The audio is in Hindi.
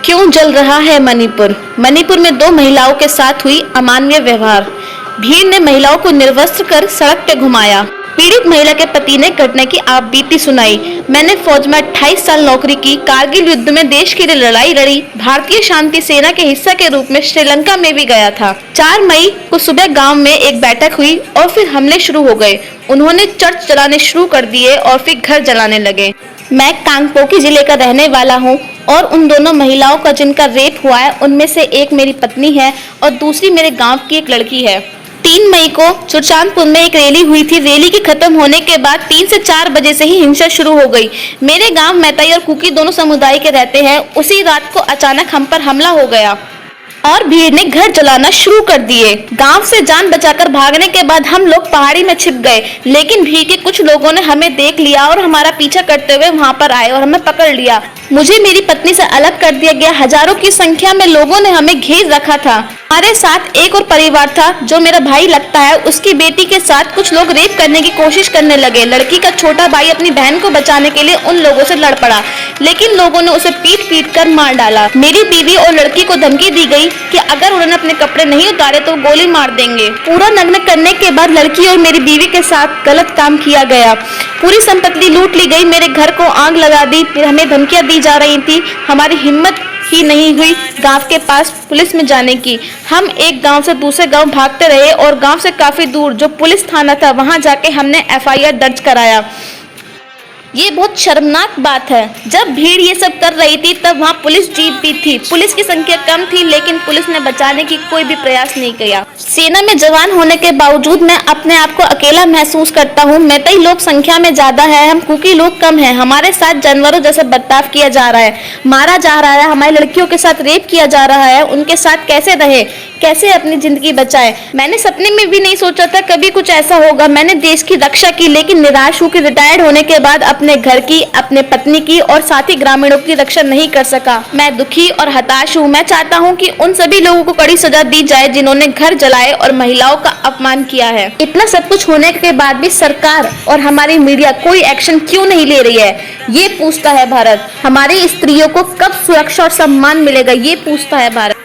क्यों जल रहा है मणिपुर? मणिपुर में दो महिलाओं के साथ हुई अमानवीय व्यवहार। भीड़ ने महिलाओं को निर्वस्त्र कर सड़क पे घुमाया। पीड़ित महिला के पति ने घटना की आप बीती सुनाई। मैंने फौज में 28 साल नौकरी की, कारगिल युद्ध में देश के लिए लड़ाई लड़ी, भारतीय शांति सेना के हिस्सा के रूप में श्रीलंका में भी गया था। 4 मई को सुबह गांव में एक बैठक हुई और फिर हमले शुरू हो गए। उन्होंने चर्च जलाने शुरू कर दिए और फिर घर जलाने लगे। मैं कांगपोकी जिले का रहने वाला हूँ और उन दोनों महिलाओं का जिनका रेप हुआ है उनमें से एक मेरी पत्नी है और दूसरी मेरे गांव की एक लड़की है। 3 मई को सुरचांदपुर में एक रैली हुई थी। रैली के खत्म होने के बाद 3 से 4 बजे से ही हिंसा शुरू हो गई। मेरे गांव मैताई और कुकी दोनों समुदाय के रहते हैं। उसी रात को अचानक हम पर हमला हो गया और भीड़ ने घर जलाना शुरू कर दिए। गांव से जान बचाकर भागने के बाद हम लोग पहाड़ी में छिप गए, लेकिन भीड़ के कुछ लोगों ने हमें देख लिया और हमारा पीछा करते हुए वहां पर आए और हमें पकड़ लिया। मुझे मेरी पत्नी से अलग कर दिया गया। हजारों की संख्या में लोगों ने हमें घेर रखा था। हमारे साथ एक और परिवार था जो मेरा भाई लगता है। उसकी बेटी के साथ कुछ लोग रेप करने की कोशिश करने लगे। लड़की का छोटा भाई अपनी बहन को बचाने के लिए उन लोगों से लड़ पड़ा, लेकिन लोगों ने उसे पीट पीट कर मार डाला। मेरी बीवी और लड़की को धमकी दी गई कि अगर उन्होंने अपने कपड़े नहीं उतारे तो गोली मार देंगे। पूरा नग्न करने के बाद लड़की और मेरी बीवी के साथ गलत काम किया गया। पूरी संपत्ति लूट ली गई। मेरे घर को आग लगा दी। फिर हमें धमकियां दी जा रही थी। हमारी हिम्मत ही नहीं हुई गांव के पास पुलिस में जाने की। हम एक गांव से दूसरे गांव भागते रहे और गांव से काफी दूर जो पुलिस थाना था वहां जाके हमने FIR दर्ज कराया। ये बहुत शर्मनाक बात है। जब भीड़ ये सब कर रही थी तब वहाँ पुलिस जीप भी थी। पुलिस की संख्या कम थी, लेकिन पुलिस ने बचाने की कोई भी प्रयास नहीं किया। सेना में जवान होने के बावजूद मैं अपने आप को अकेला महसूस करता हूँ। मैतई लोग संख्या में ज्यादा है, हम कुकी लोग कम हैं। हमारे साथ जानवरों जैसे बर्ताव किया जा रहा है, मारा जा रहा है। हमारी लड़कियों के साथ रेप किया जा रहा है। उनके साथ कैसे रहे, कैसे अपनी जिंदगी बचाए? मैंने सपने में भी नहीं सोचा था कभी कुछ ऐसा होगा। मैंने देश की रक्षा की, लेकिन निराश हूँ कि रिटायर्ड होने के बाद अपने घर की, अपने पत्नी की और साथ ही ग्रामीणों की रक्षा नहीं कर सका। मैं दुखी और हताश हूँ। मैं चाहता हूँ कि उन सभी लोगों को कड़ी सजा दी जाए जिन्होंने घर जलाए और महिलाओं का अपमान किया है। इतना सब कुछ होने के बाद भी सरकार और हमारी मीडिया कोई एक्शन क्यों नहीं ले रही है? ये पूछता है भारत। हमारी स्त्रियों को कब सुरक्षा और सम्मान मिलेगा? ये पूछता है भारत।